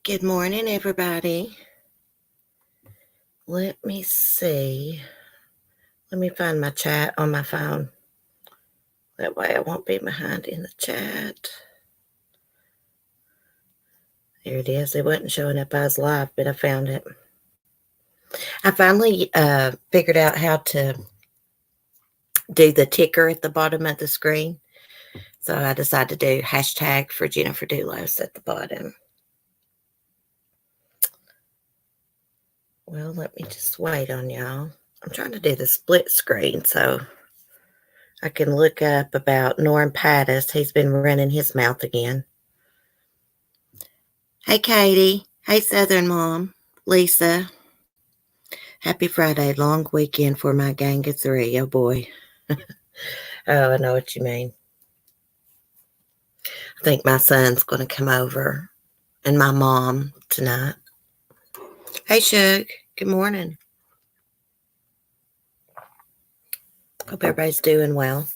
Good morning, everybody. Let me see. Let me find my chat on my phone. That way I won't be behind in the chat. There it is. It wasn't showing up as live, but I found it. I finally figured out how to do the ticker at the bottom of the screen. So I decided to do hashtag for Jennifer Dulos at the bottom. Well, let me just wait on y'all. I'm trying to do the split screen so I can look up about Norm Pattis. He's been running his mouth again. Hey, Katie. Hey, Southern Mom. Lisa. Happy Friday. Long weekend for my gang of three. Oh, boy. Oh, I know what you mean. I think my son's going to come over and my mom tonight. Hey, Shug. Good morning. Hope everybody's doing well.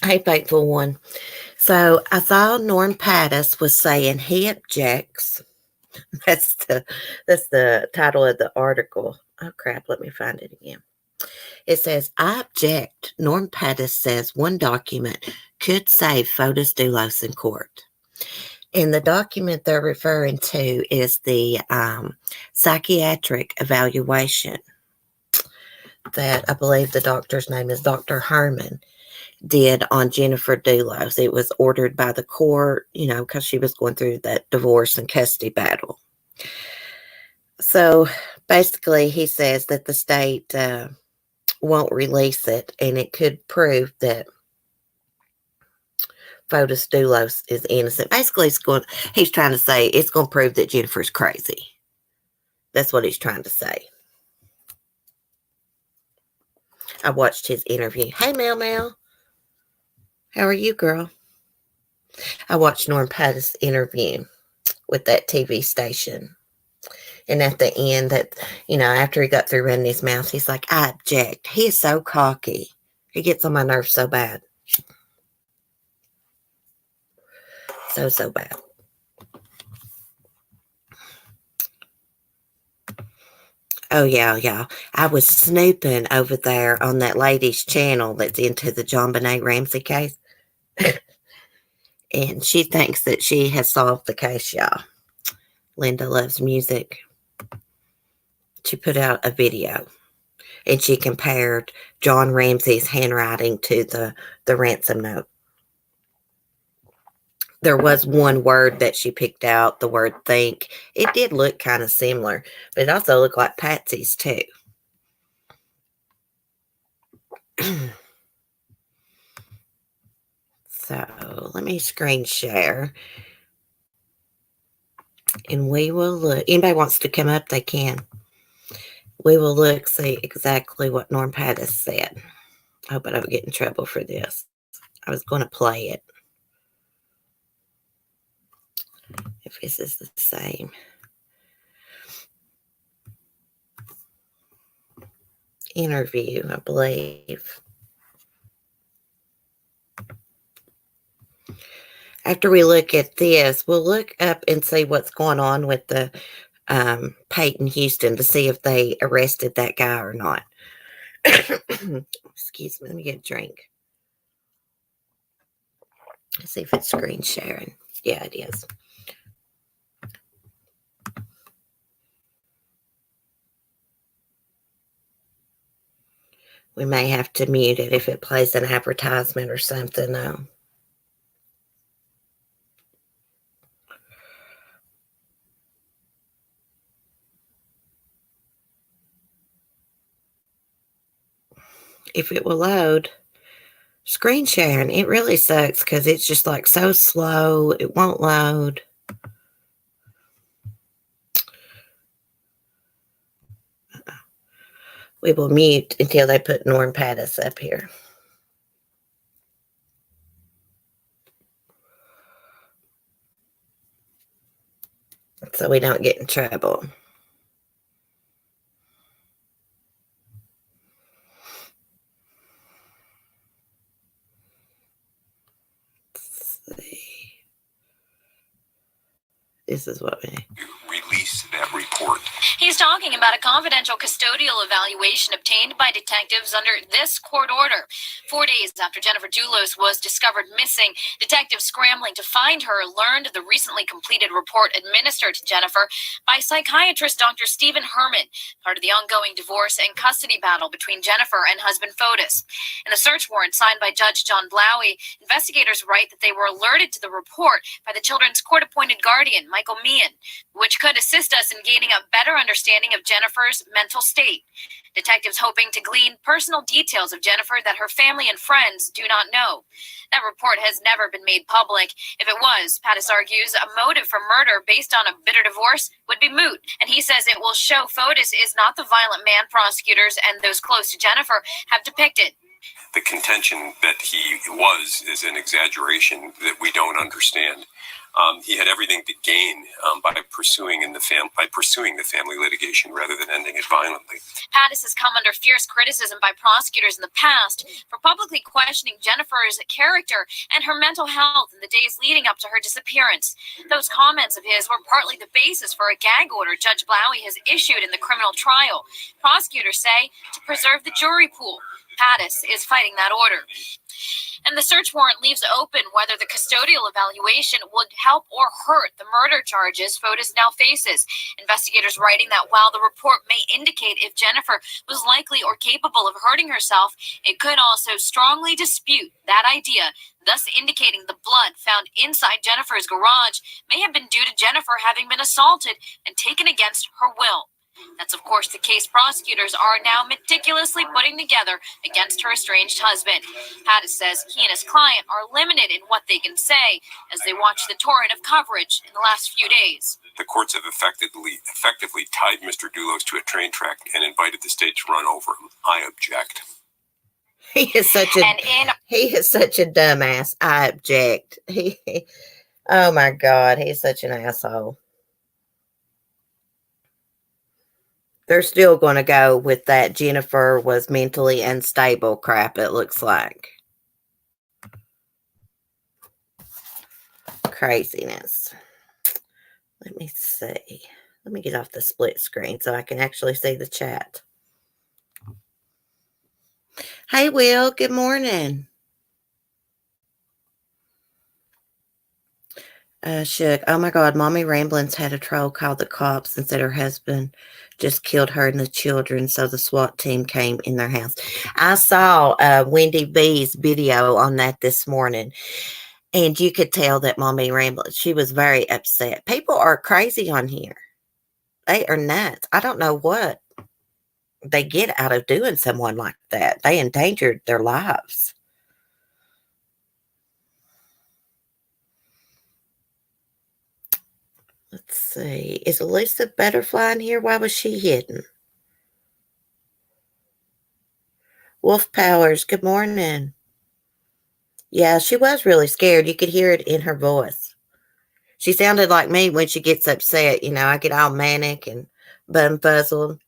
Hey, Faithful One. So I saw Norm Pattis was saying he objects. That's the title of the article. Oh, crap. Let me find it again. It says, I object. Norm Pattis says one document could save Fotis Dulos in court. And the document they're referring to is the psychiatric evaluation that I believe the doctor's name is Dr. Herman did on Jennifer Dulos. It was ordered by the court, because she was going through that divorce and custody battle. So basically, he says that the state won't release it, and it could prove that Fotis Dulos is innocent. Basically, he's trying to say it's going to prove that Jennifer's crazy. That's what he's trying to say. I watched his interview. Hey, Mel Mel. How are you, girl? I watched Norm Pattis' interview with that TV station. And at the end, after he got through running his mouth, he's like, I object. He is so cocky. He gets on my nerves so bad. So bad. Oh, yeah. I was snooping over there on that lady's channel that's into the JonBenet Ramsey case. And she thinks that she has solved the case, y'all. Linda Loves Music. She put out a video. And she compared John Ramsey's handwriting to the ransom note. There was one word that she picked out, the word think. It did look kind of similar, but it also looked like Patsy's too. So let me screen share. And we will look. Anybody wants to come up, they can. We will look, see exactly what Norm Pattis said. I hope I don't get in trouble for this. I was going to play it. If this is the same. Interview, I believe. After we look at this, we'll look up and see what's going on with the Peyton Houston to see if they arrested that guy or not. Excuse me, let me get a drink. Let's see if it's screen sharing. Yeah, it is. We may have to mute it if it plays an advertisement or something, though. If it will load. Screen sharing, it really sucks because it's just like so slow. It won't load. We will mute until they put Norm Pattis up here. So we don't get in trouble. Let's see. This is what we release that report. He's talking about a confidential custodial evaluation obtained by detectives under this court order. 4 days after Jennifer Dulos was discovered missing, detectives scrambling to find her learned the recently completed report administered to Jennifer by psychiatrist Dr. Stephen Herman, part of the ongoing divorce and custody battle between Jennifer and husband Fotis. In the search warrant signed by Judge John Blowie, investigators write that they were alerted to the report by the children's court-appointed guardian, Michael Meehan, which could assist us in gaining a better understanding of Jennifer's mental state. Detectives hoping to glean personal details of Jennifer that her family and friends do not know. That report has never been made public. If it was, Pattis argues a motive for murder based on a bitter divorce would be moot, and he says it will show Fotis is not the violent man prosecutors and those close to Jennifer have depicted. The contention that he was is an exaggeration that we don't understand. He had everything to gain by pursuing the family litigation rather than ending it violently. Pattis has come under fierce criticism by prosecutors in the past for publicly questioning Jennifer's character and her mental health in the days leading up to her disappearance. Those comments of his were partly the basis for a gag order Judge Blowie has issued in the criminal trial. Prosecutors say to preserve the jury pool. Pattis is fighting that order. And the search warrant leaves open whether the custodial evaluation would help or hurt the murder charges Fotis now faces. Investigators writing that while the report may indicate if Jennifer was likely or capable of hurting herself, it could also strongly dispute that idea, thus indicating the blood found inside Jennifer's garage may have been due to Jennifer having been assaulted and taken against her will. That's, of course, the case prosecutors are now meticulously putting together against her estranged husband. Pattis says he and his client are limited in what they can say as they watch the torrent of coverage in the last few days. The courts have effectively tied Mr. Dulos to a train track and invited the state to run over him. I object. He is such a dumbass. I object. Oh my God, he's such an asshole. They're still going to go with that Jennifer was mentally unstable crap, it looks like. Craziness. Let me see. Let me get off the split screen so I can actually see the chat. Hey, Will. Good morning. Shook. Oh my God, Mommy Ramblings had a troll call the cops and said her husband just killed her and the children, so the SWAT team came in their house. I saw Wendy B's video on that this morning, and you could tell that Mommy Ramblings, she was very upset. People are crazy on here. They are nuts. I don't know what they get out of doing someone like that. They endangered their lives. Let's see. Is Elisa Butterfly in here? Why was she hidden? Wolf Powers, good morning. Yeah, she was really scared. You could hear it in her voice. She sounded like me when she gets upset. You know, I get all manic and bumfuzzled.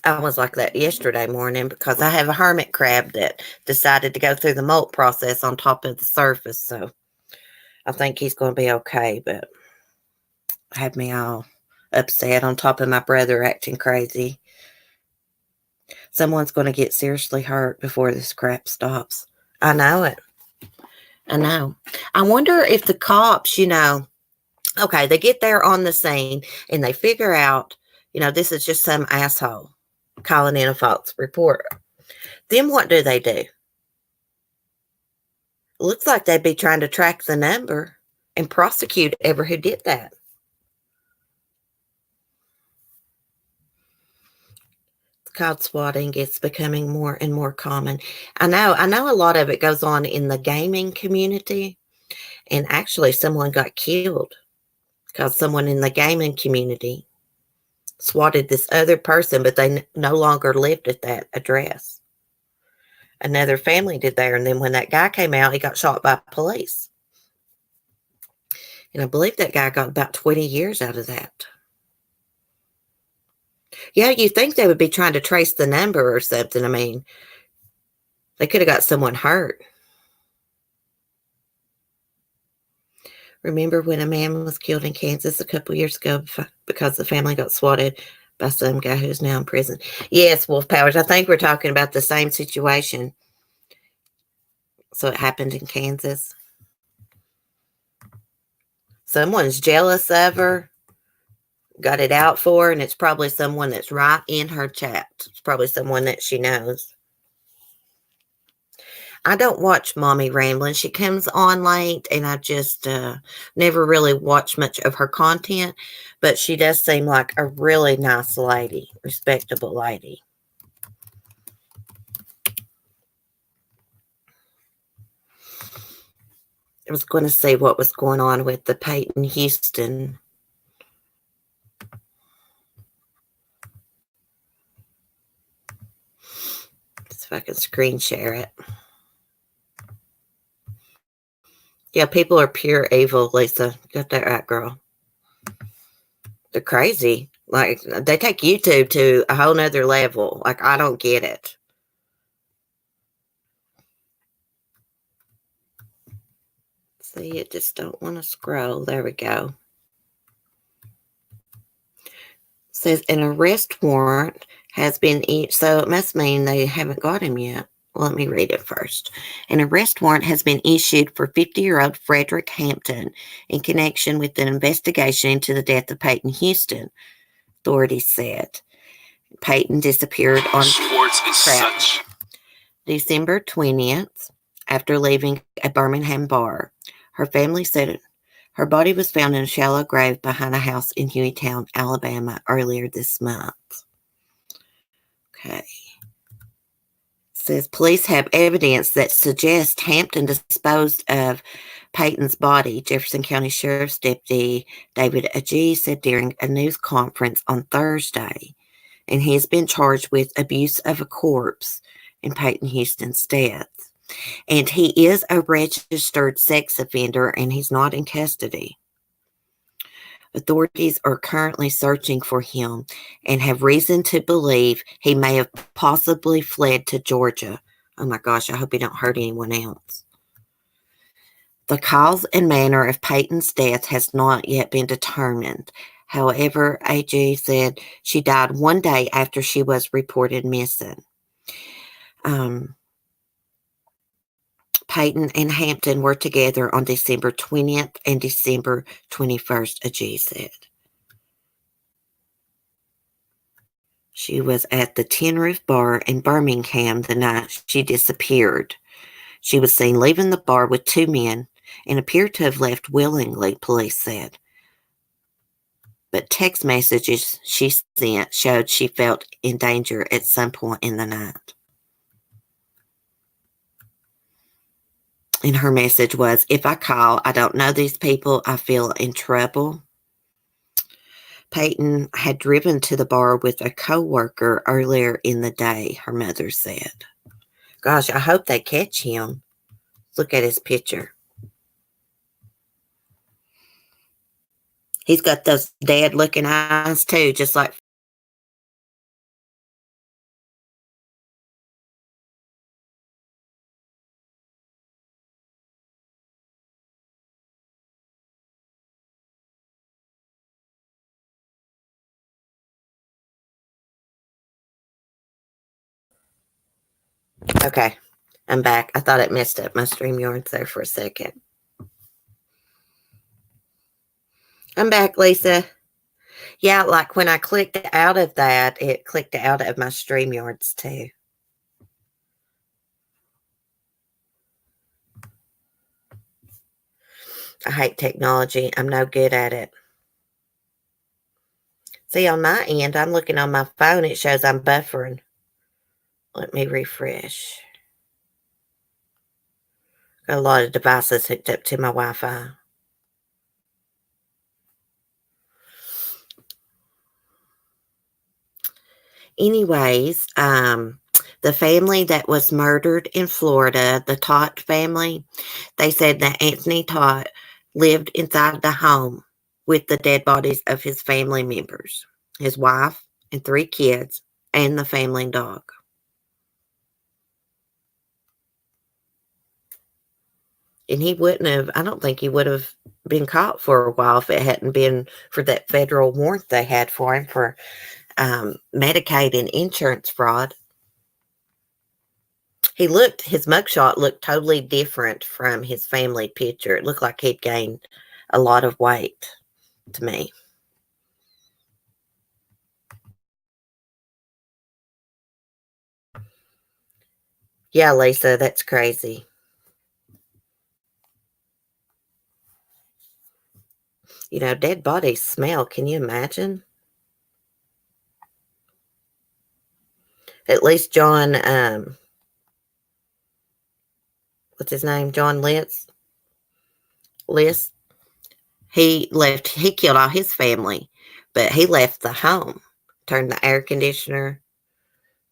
I was like that yesterday morning because I have a hermit crab that decided to go through the molt process on top of the surface. So I think he's going to be okay, but had me all upset on top of my brother acting crazy. Someone's going to get seriously hurt before this crap stops. I know it. I know. I wonder if the cops, you know, okay, they get there on the scene and they figure out, you know, this is just some asshole calling in a false report. Then what do? Looks like they'd be trying to track the number and prosecute whoever who did that. It's called swatting. It's becoming more and more common. I know a lot of it goes on in the gaming community, and actually someone got killed because someone in the gaming community swatted this other person, but they no longer lived at that address. Another family did there, and then when that guy came out, he got shot by police. And I believe that guy got about 20 years out of that. Yeah, you think they would be trying to trace the number or something. I mean, they could have got someone hurt. Remember when a man was killed in Kansas a couple years ago because the family got swatted by some guy who's now in prison? Yes, Wolf Powers. I think we're talking about the same situation. So it happened in Kansas. Someone's jealous of her, got it out for her, and it's probably someone that's right in her chat. It's probably someone that she knows. I don't watch Mommy Rambling. She comes on late, and I just never really watch much of her content, but she does seem like a really nice lady, respectable lady. I was going to say what was going on with the Peyton Houston. Let's see if I can screen share it. Yeah, people are pure evil, Lisa. Got that right, girl. They're crazy. Like, they take YouTube to a whole nother level. Like, I don't get it. See, it just don't want to scroll. There we go. Says an arrest warrant has been issued. So it must mean they haven't got him yet. Well, let me read it first. An arrest warrant has been issued for 50-year-old Frederick Hampton in connection with an investigation into the death of Peyton Houston, authorities said. Peyton disappeared on December 20th after leaving a Birmingham bar. Her family said her body was found in a shallow grave behind a house in Hueytown, Alabama, earlier this month. Okay. Says police have evidence that suggests Hampton disposed of Peyton's body. Jefferson County Sheriff's Deputy David Agee said during a news conference on Thursday, and he has been charged with abuse of a corpse in Peyton Houston's death. And he is a registered sex offender, and he's not in custody. Authorities are currently searching for him and have reason to believe he may have possibly fled to Georgia. Oh my gosh, I hope he don't hurt anyone else. The cause and manner of Peyton's death has not yet been determined. However, AG said she died one day after she was reported missing. Peyton and Hampton were together on December 20th and December 21st, Agee said. She was at the Tin Roof Bar in Birmingham the night she disappeared. She was seen leaving the bar with two men and appeared to have left willingly, police said. But text messages she sent showed she felt in danger at some point in the night. And her message was, if I call, I don't know these people, I feel in trouble. Peyton had driven to the bar with a co-worker earlier in the day, her mother said. Gosh, I hope they catch him. Look at his picture. He's got those dead-looking eyes, too, just like... Okay, I'm back. I thought it messed up my StreamYards there for a second. I'm back, Lisa. Yeah, like when I clicked out of that, it clicked out of my StreamYards too. I hate technology. I'm no good at it. See, on my end, I'm looking on my phone. It shows I'm buffering. Let me refresh. Got a lot of devices hooked up to my Wi-Fi. Anyways, the family that was murdered in Florida, the Tott family, they said that Anthony Tott lived inside the home with the dead bodies of his family members, his wife and three kids, and the family dog. And he wouldn't have, I don't think he would have been caught for a while if it hadn't been for that federal warrant they had for him for Medicaid and insurance fraud. His mugshot looked totally different from his family picture. It looked like he'd gained a lot of weight to me. Yeah, Lisa, that's crazy. You know, dead bodies smell. Can you imagine? At least John, what's his name? John List. He killed all his family, but he left the home, turned the air conditioner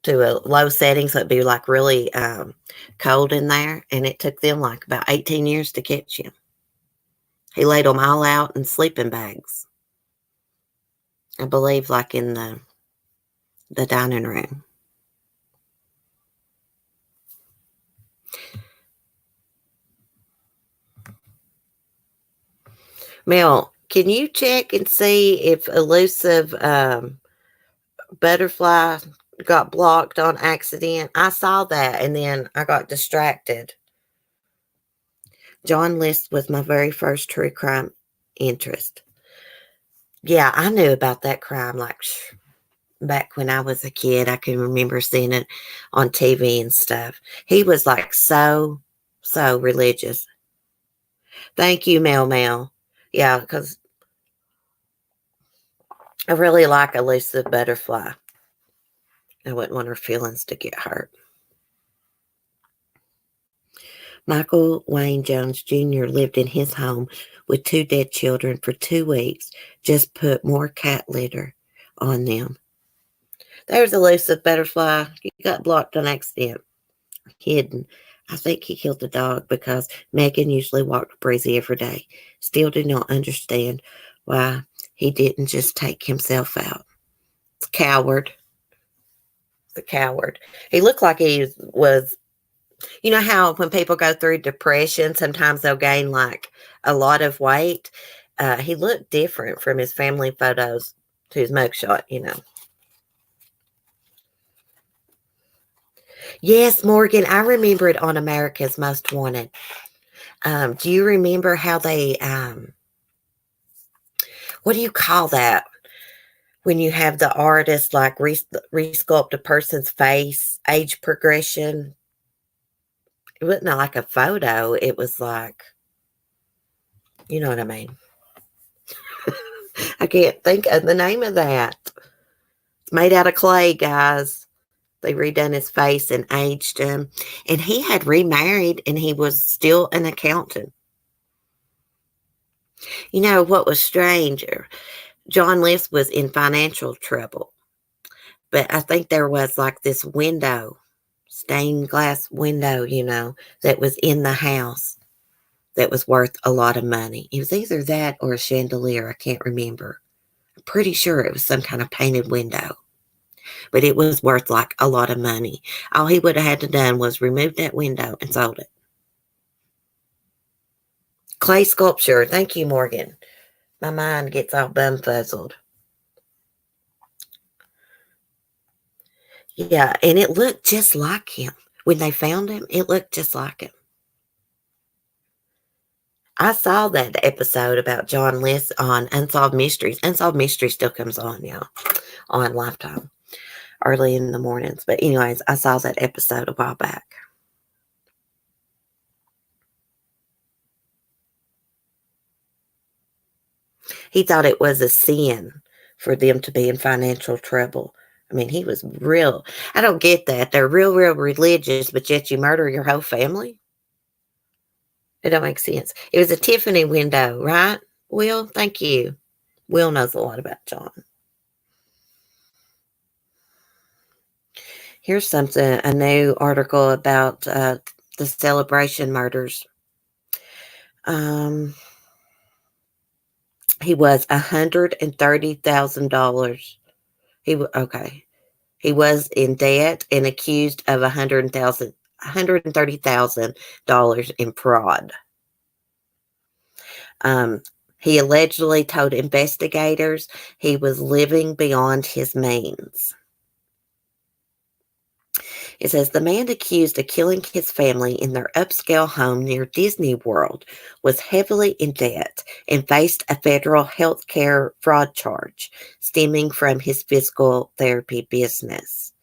to a low setting so it'd be like really cold in there, and it took them like about 18 years to catch him. He laid them all out in sleeping bags, I believe, like in the dining room. Mel, can you check and see if Elusive Butterfly got blocked on accident? I saw that and then I got distracted. John List was my very first true crime interest. Yeah, I knew about that crime like back when I was a kid. I can remember seeing it on TV and stuff. He was like so religious. Thank you, Mel. Yeah, because I really like Elusive Butterfly. I wouldn't want her feelings to get hurt. Michael Wayne Jones Jr. lived in his home with 2 dead children for 2 weeks. Just put more cat litter on them. There's Elusive Butterfly. He got blocked on accident. Hidden. I think he killed the dog because Megan usually walked Breezy every day. Still do not understand why he didn't just take himself out. It's a coward. It's a coward. He looked like he was, you know how when people go through depression, sometimes they'll gain like a lot of weight. He looked different from his family photos to his mugshot, you know. Yes, Morgan, I remember it on America's Most Wanted. Do you remember how they, what do you call that? When you have the artist like resculpt a person's face, age progression. It wasn't like a photo. It was like, you know what I mean? I can't think of the name of that. It's made out of clay, guys. They redone his face and aged him. And he had remarried and he was still an accountant. You know what was stranger? John List was in financial trouble. But I think there was like this window, stained glass window, you know, that was in the house that was worth a lot of money. It was either that or a chandelier. I can't remember. I'm pretty sure it was some kind of painted window. But it was worth like a lot of money. All he would have had to done was remove that window and sold it. Clay sculpture. Thank you, Morgan. My mind gets all bumfuzzled. Yeah, and it looked just like him. When they found him, it looked just like him. I saw that episode about John List on Unsolved Mysteries. Unsolved Mysteries still comes on, yeah, on Lifetime early in the mornings. But anyways, I saw that episode a while back. He thought it was a sin for them to be in financial trouble. I mean, he was real. I don't get that. They're real religious, but yet you murder your whole family? It don't make sense. It was a Tiffany window, right, Will? Thank you. Will knows a lot about John. Here's something, a new article about the Celebration murders. He was $130,000. Okay. He was in debt and accused of $130,000 in fraud. He allegedly told investigators he was living beyond his means. It says the man accused of killing his family in their upscale home near Disney World was heavily in debt and faced a federal health care fraud charge stemming from his physical therapy business.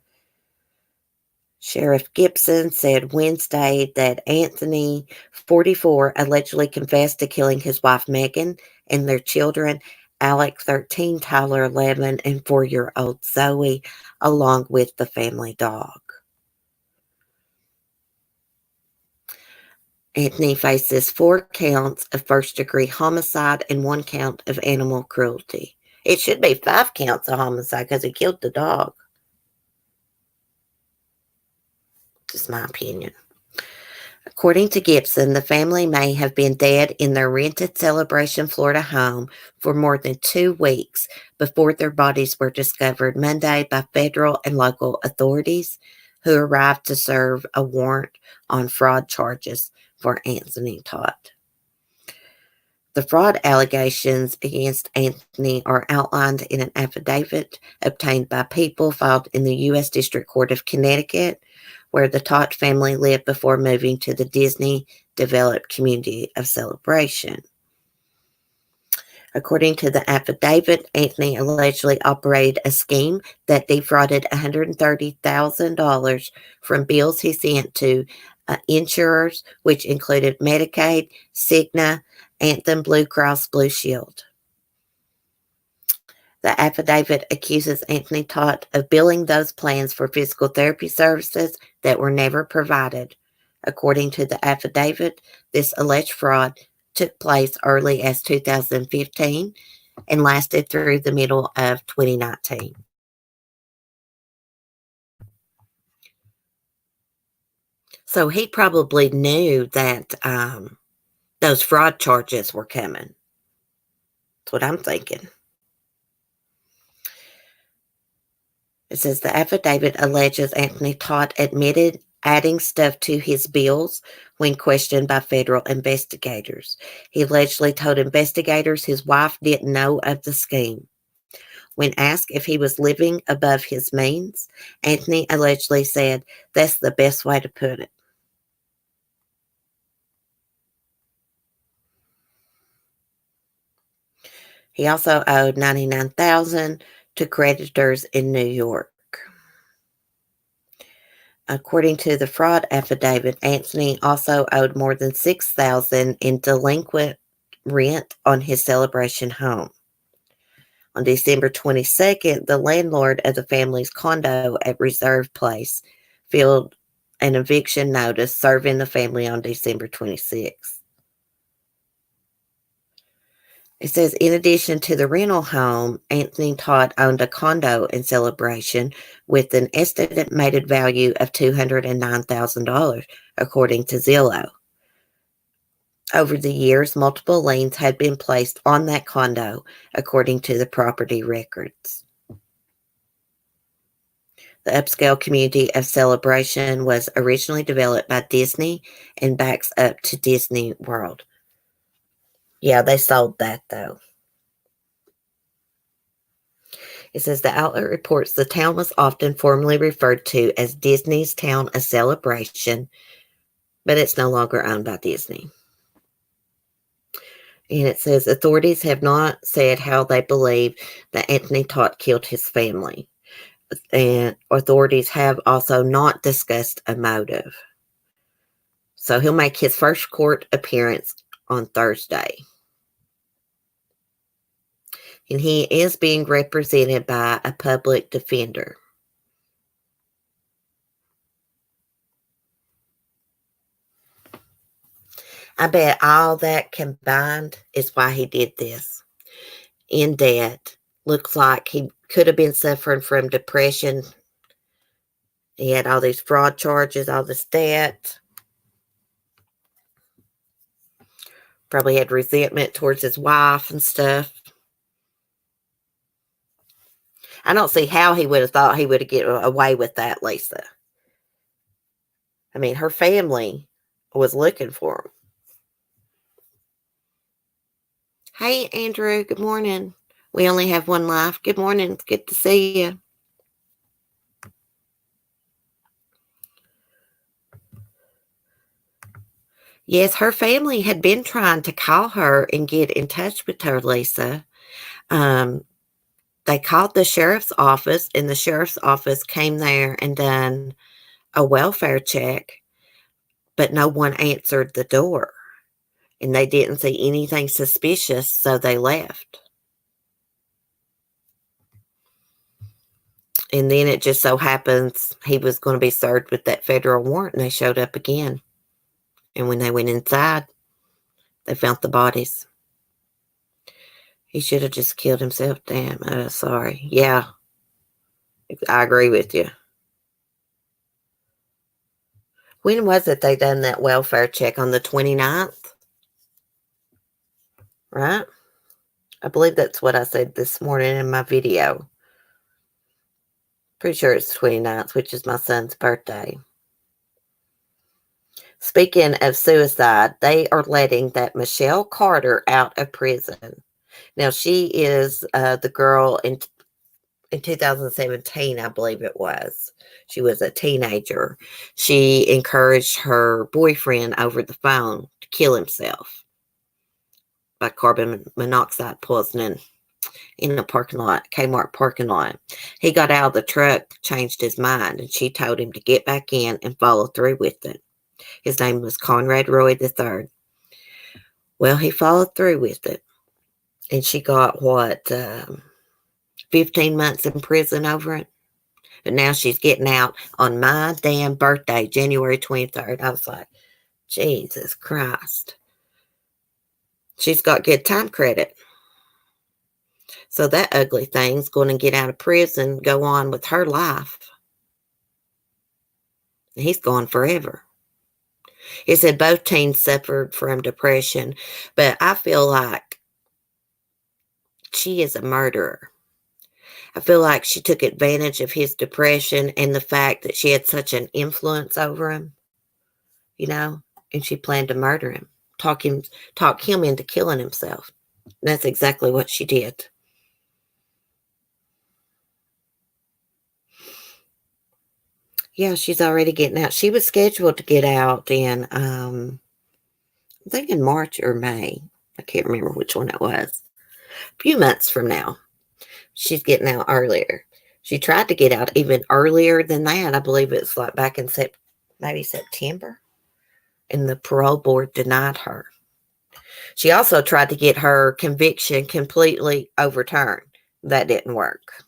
Sheriff Gibson said Wednesday that Anthony, 44, allegedly confessed to killing his wife Megan and their children, Alec, 13, Tyler, 11, and 4-year-old Zoe, along with the family dog. Anthony faces 4 counts of first-degree homicide and 1 count of animal cruelty. It should be 5 counts of homicide because he killed the dog. Just my opinion. According to Gibson, the family may have been dead in their rented Celebration, Florida home for more than 2 weeks before their bodies were discovered Monday by federal and local authorities who arrived to serve a warrant on fraud charges for Anthony Todt. The fraud allegations against Anthony are outlined in an affidavit obtained by People filed in the U.S. District Court of Connecticut, where the Todt family lived before moving to the Disney-developed community of Celebration. According to the affidavit, Anthony allegedly operated a scheme that defrauded $130,000 from bills he sent to insurers, which included Medicaid, Cigna, Anthem Blue Cross Blue Shield. The affidavit accuses Anthony Todt of billing those plans for physical therapy services that were never provided. According to the affidavit, this alleged fraud took place early as 2015 and lasted through the middle of 2019. So he probably knew that those fraud charges were coming. That's what I'm thinking. It says the affidavit alleges Anthony Todt admitted adding stuff to his bills when questioned by federal investigators. He allegedly told investigators his wife didn't know of the scheme. When asked if he was living above his means, Anthony allegedly said, "That's the best way to put it." He also owed $99,000 to creditors in New York. According to the fraud affidavit, Anthony also owed more than $6,000 in delinquent rent on his Celebration home. On December 22nd, the landlord of the family's condo at Reserve Place filed an eviction notice serving the family on December 26th. It says, in addition to the rental home, Anthony Todt owned a condo in Celebration with an estimated value of $209,000, according to Zillow. Over the years, multiple liens had been placed on that condo, according to the property records. The upscale community of Celebration was originally developed by Disney and backs up to Disney World. Yeah, they sold that, though. It says the outlet reports the town was often formally referred to as Disney's Town of Celebration, but it's no longer owned by Disney. And it says authorities have not said how they believe that Anthony Todt killed his family. And authorities have also not discussed a motive. So he'll make his first court appearance on Thursday. And he is being represented by a public defender. I bet all that combined is why he did this. In debt. Looks like he could have been suffering from depression. He had all these fraud charges, all this debt. Probably had resentment towards his wife and stuff. I don't see how he would have thought he would have get away with that, Lisa. I mean, her family was looking for him. Hey, Andrew. Good morning. We only have one life. Good morning. It's good to see you. Yes, her family had been trying to call her and get in touch with her, Lisa. Um, they called the sheriff's office, and the sheriff's office came there and done a welfare check, but no one answered the door. And they didn't see anything suspicious, so they left. And then it just so happens he was going to be served with that federal warrant, and they showed up again. And when they went inside, they found the bodies. He should have just killed himself. Damn, sorry. Yeah, I agree with you. When was it they done that welfare check? On the 29th? Right? I believe that's what I said this morning in my video. Pretty sure it's 29th, which is my son's birthday. Speaking of suicide, they are letting that Michelle Carter out of prison. Now, she is the girl in 2017, I believe it was. She was a teenager. She encouraged her boyfriend over the phone to kill himself by carbon monoxide poisoning in a parking lot, Kmart parking lot. He got out of the truck, changed his mind, and she told him to get back in and follow through with it. His name was Conrad Roy III. Well, he followed through with it. And she got, 15 months in prison over it? But now she's getting out on my damn birthday, January 23rd. I was like, Jesus Christ. She's got good time credit. So that ugly thing's going to get out of prison, go on with her life. And he's gone forever. It said both teens suffered from depression, but I feel like she is a murderer. I feel like she took advantage of his depression and the fact that she had such an influence over him, and she planned to murder him, talk him into killing himself. And that's exactly what she did. Yeah, she's already getting out. She was scheduled to get out in, I think in March or May. I can't remember which one it was. A few months from now. She's getting out earlier. She tried to get out even earlier than that. I believe it's like back in maybe September. And the parole board denied her. She also tried to get her conviction completely overturned. That didn't work.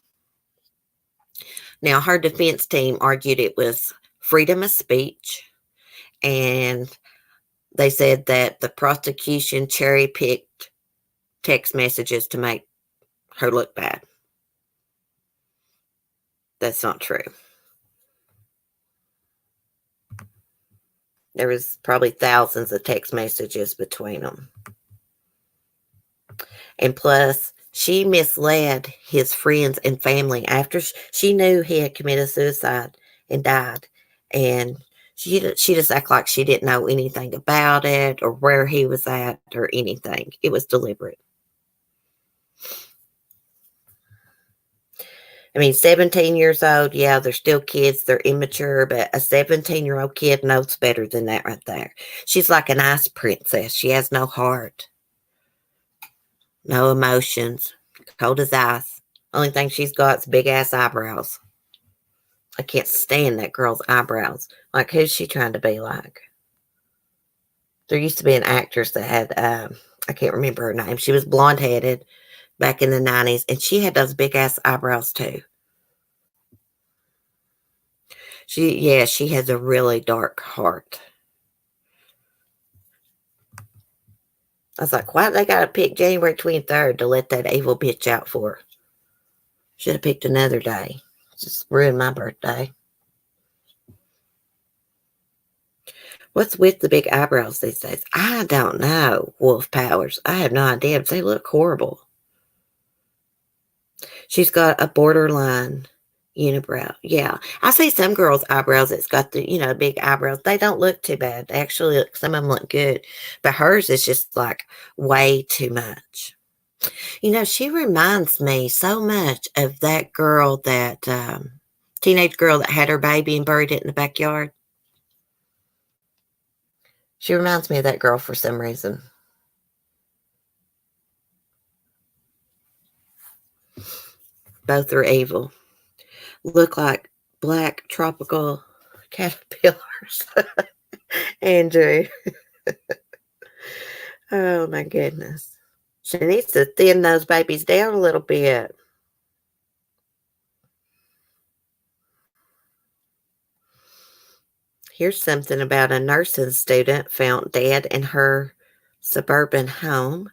Now, her defense team argued it was freedom of speech, and they said that the prosecution cherry-picked text messages to make her look bad. That's not true. There was probably thousands of text messages between them. And plus, she misled his friends and family after she knew he had committed suicide and died. And she just acted like she didn't know anything about it or where he was at or anything. It was deliberate. I mean, 17 years old, yeah, they're still kids. They're immature, but a 17-year-old kid knows better than that right there. She's like an ice princess. She has no heart, no emotions, cold as ice. Only thing she's got is big-ass eyebrows. I can't stand that girl's eyebrows. Like, who's she trying to be like? There used to be an actress that had, I can't remember her name. She was blonde-headed back in the 90s, and she had those big-ass eyebrows, too. She has a really dark heart. I was like, why did they got to pick January 23rd to let that evil bitch out for? Should have picked another day. Just ruined my birthday. What's with the big eyebrows these days? I don't know, Wolf Powers. I have no idea, but they look horrible. She's got a borderline unibrow. Yeah. I see some girls' eyebrows that's got the, big eyebrows. They don't look too bad. They actually some of them look good. But hers is just like way too much. You know, she reminds me so much of that girl that teenage girl that had her baby and buried it in the backyard. She reminds me of that girl for some reason. Both are evil. Look like black tropical caterpillars. Andrew. Oh my goodness. She needs to thin those babies down a little bit. Here's something about a nursing student found dead in her suburban home.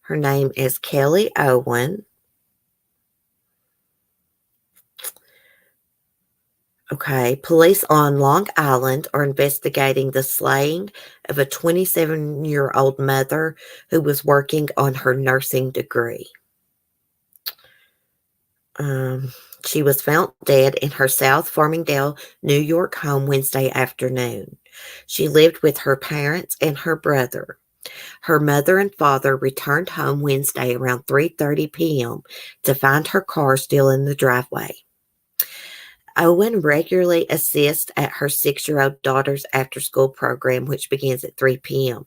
Her name is Kelly Owen. Okay, police on Long Island are investigating the slaying of a 27-year-old mother who was working on her nursing degree. She was found dead in her South Farmingdale, New York home Wednesday afternoon. She lived with her parents and her brother. Her mother and father returned home Wednesday around 3:30 p.m. to find her car still in the driveway. Owen regularly assists at her 6-year-old daughter's after-school program, which begins at 3 p.m.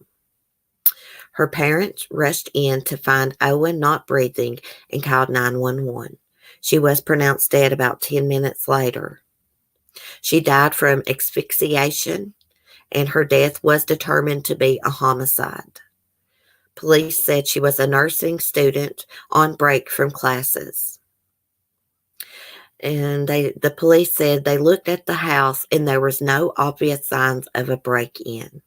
Her parents rushed in to find Owen not breathing and called 911. She was pronounced dead about 10 minutes later. She died from asphyxiation, and her death was determined to be a homicide. Police said she was a nursing student on break from classes. And the police said they looked at the house and there was no obvious signs of a break-in.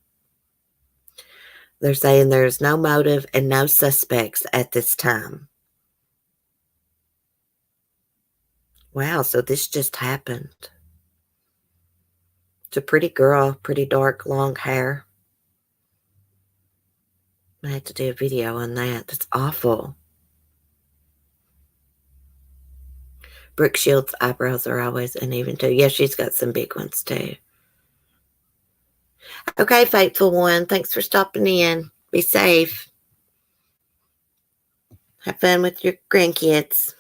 They're saying there's no motive and no suspects at this time. Wow, so this just happened. It's a pretty girl, pretty dark, long hair. I had to do a video on that. That's awful. Brooke Shields' eyebrows are always uneven too. Yeah, she's got some big ones too. Okay, faithful one. Thanks for stopping in. Be safe. Have fun with your grandkids.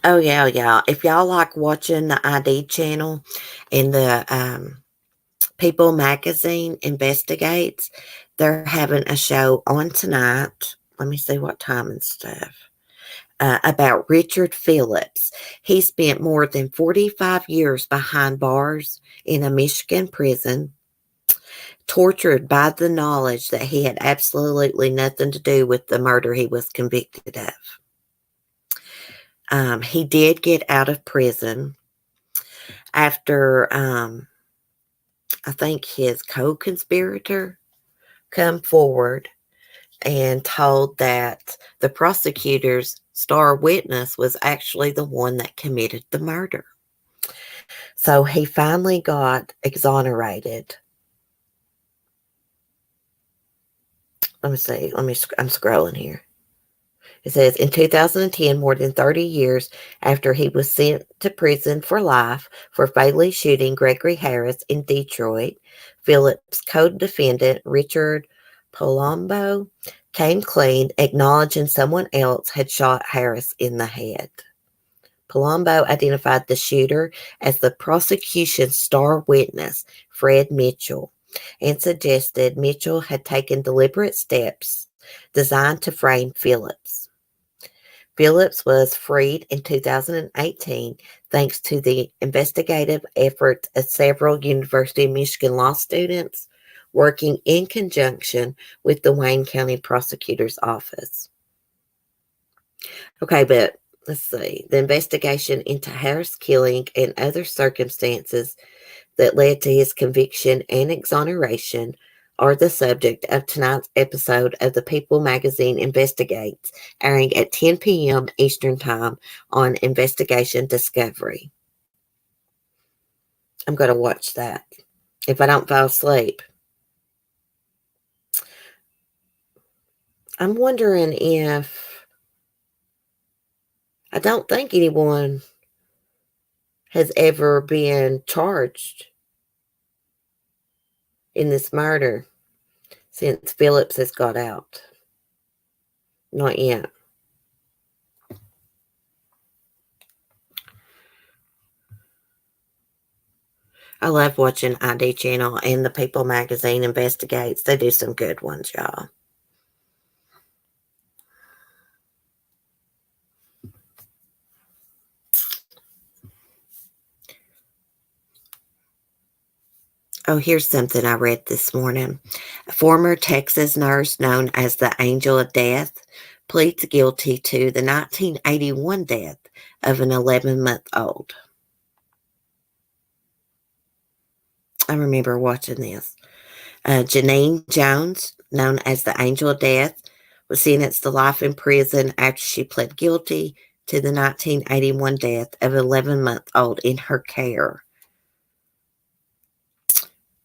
Oh, yeah. If y'all like watching the ID channel and the People Magazine Investigates, they're having a show on tonight. Let me see what time and stuff. About Richard Phillips. He spent more than 45 years behind bars in a Michigan prison, tortured by the knowledge that he had absolutely nothing to do with the murder he was convicted of. He did get out of prison after, I think his co-conspirator come forward and told that the prosecutor's star witness was actually the one that committed the murder. So he finally got exonerated. Let me see. I'm scrolling here. It says, in 2010, more than 30 years after he was sent to prison for life for fatally shooting Gregory Harris in Detroit, Phillips' co-defendant, Richard Palumbo, came clean, acknowledging someone else had shot Harris in the head. Palumbo identified the shooter as the prosecution's star witness, Fred Mitchell, and suggested Mitchell had taken deliberate steps designed to frame Phillips. Phillips was freed in 2018 thanks to the investigative efforts of several University of Michigan law students working in conjunction with the Wayne County Prosecutor's Office. Okay, but let's see. The investigation into Harris' killing and other circumstances that led to his conviction and exoneration are the subject of tonight's episode of the People Magazine Investigates, airing at 10 p.m. Eastern Time on Investigation Discovery. I'm going to watch that if I don't fall asleep. I'm wondering if, I don't think anyone has ever been charged in this murder. since Phillips has got out. Not yet. I love watching ID Channel and the People Magazine Investigates. They do some good ones, y'all. Oh, here's something I read this morning. A former Texas nurse known as the Angel of Death pleads guilty to the 1981 death of an 11-month-old. I remember watching this. Janine Jones, known as the Angel of Death, was sentenced to life in prison after she pled guilty to the 1981 death of an 11-month-old in her care.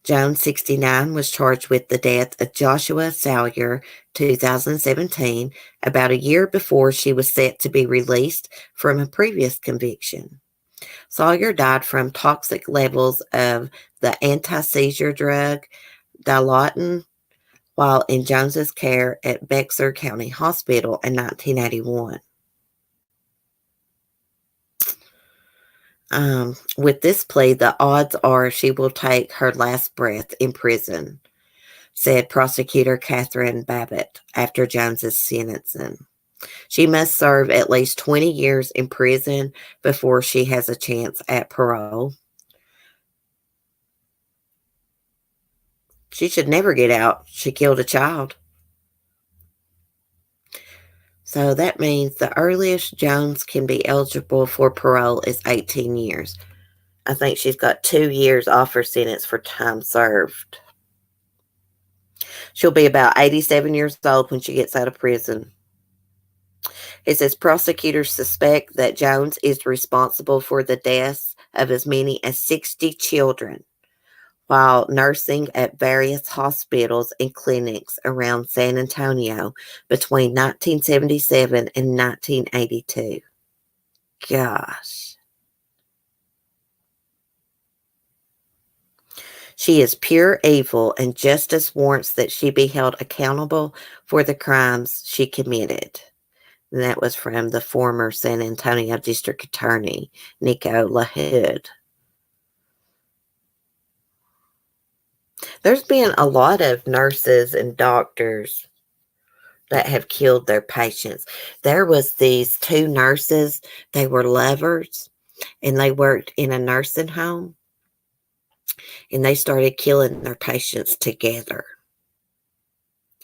Jones, 69, was charged with the death of Joshua Sawyer, 2017, about a year before she was set to be released from a previous conviction. Sawyer died from toxic levels of the anti-seizure drug Dilaudid while in Jones's care at Bexar County Hospital in 1981. With this plea, the odds are she will take her last breath in prison, said prosecutor Catherine Babbitt after Jones's sentencing. She must serve at least 20 years in prison before she has a chance at parole. She should never get out. She killed a child. So that means the earliest Jones can be eligible for parole is 18 years. I think she's got 2 years off her sentence for time served. She'll be about 87 years old when she gets out of prison. It says prosecutors suspect that Jones is responsible for the deaths of as many as 60 children while nursing at various hospitals and clinics around San Antonio between 1977 and 1982. Gosh. She is pure evil, and justice warrants that she be held accountable for the crimes she committed. And that was from the former San Antonio District Attorney, Nico LaHood. There's been a lot of nurses and doctors that have killed their patients. There was these 2 nurses. They were lovers, and they worked in a nursing home, and they started killing their patients together.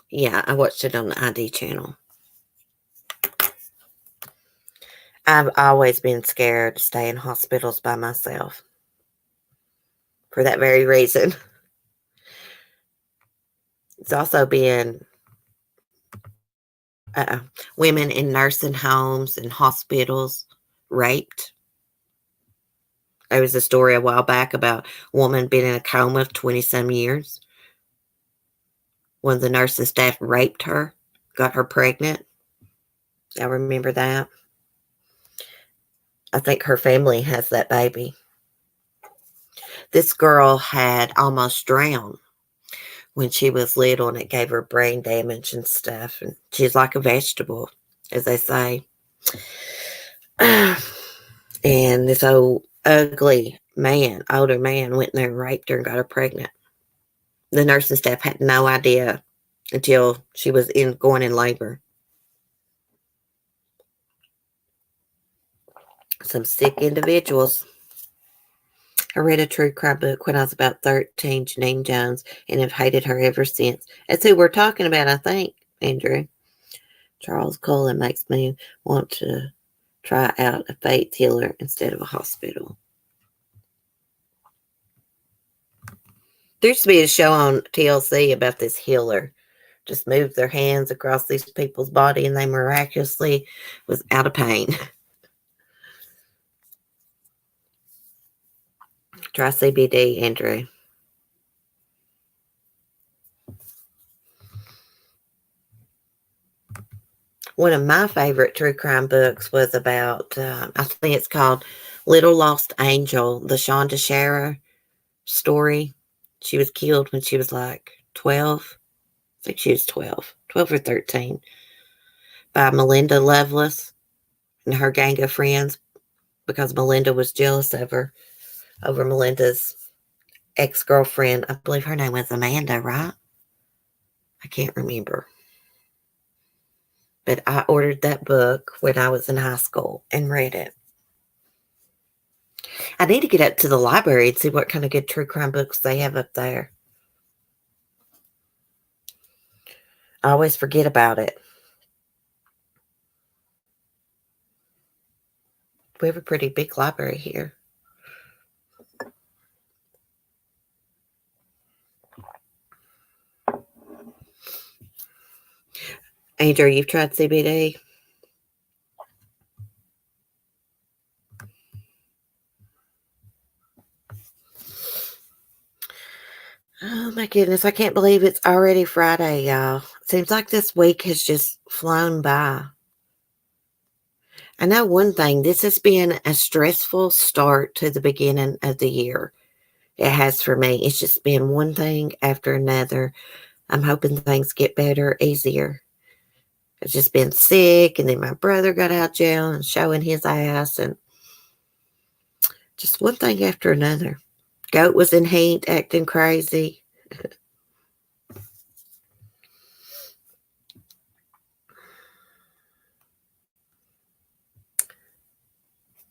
Yeah, I watched it on the ID channel. I've always been scared to stay in hospitals by myself for that very reason. It's also been women in nursing homes and hospitals raped. There was a story a while back about a woman being in a coma for 20-some years. One of the nursing staff raped her, got her pregnant. I remember that. I think her family has that baby. This girl had almost drowned when she was little, and it gave her brain damage and stuff. And she's like a vegetable, as they say. And this old ugly man, older man, went in there and raped her and got her pregnant. The nursing staff had no idea until she was going in labor. Some sick individuals. I read a true crime book when I was about 13, Janine Jones, and have hated her ever since. That's who we're talking about, I think, Andrew. Charles Cullen makes me want to try out a faith healer instead of a hospital. There used to be a show on TLC about this healer. Just moved their hands across these people's body and they miraculously was out of pain. Try CBD, Andrew. One of my favorite true crime books was about, I think it's called Little Lost Angel, the Shonda Shara story. She was killed when she was like 12. I think she was 12 or 13, by Melinda Lovelace and her gang of friends, because Melinda was jealous of her over Melinda's ex-girlfriend. I believe her name was Amanda, right? I can't remember. But I ordered that book when I was in high school and read it. I need to get up to the library and see what kind of good true crime books they have up there. I always forget about it. We have a pretty big library here. Andrew, you've tried CBD? Oh my goodness, I can't believe it's already Friday, y'all. Seems like this week has just flown by. I know one thing, this has been a stressful start to the beginning of the year. It has for me. It's just been one thing after another. I'm hoping things get better, easier. I've just been sick, and then my brother got out of jail and showing his ass, and just one thing after another. Goat was in heat, acting crazy.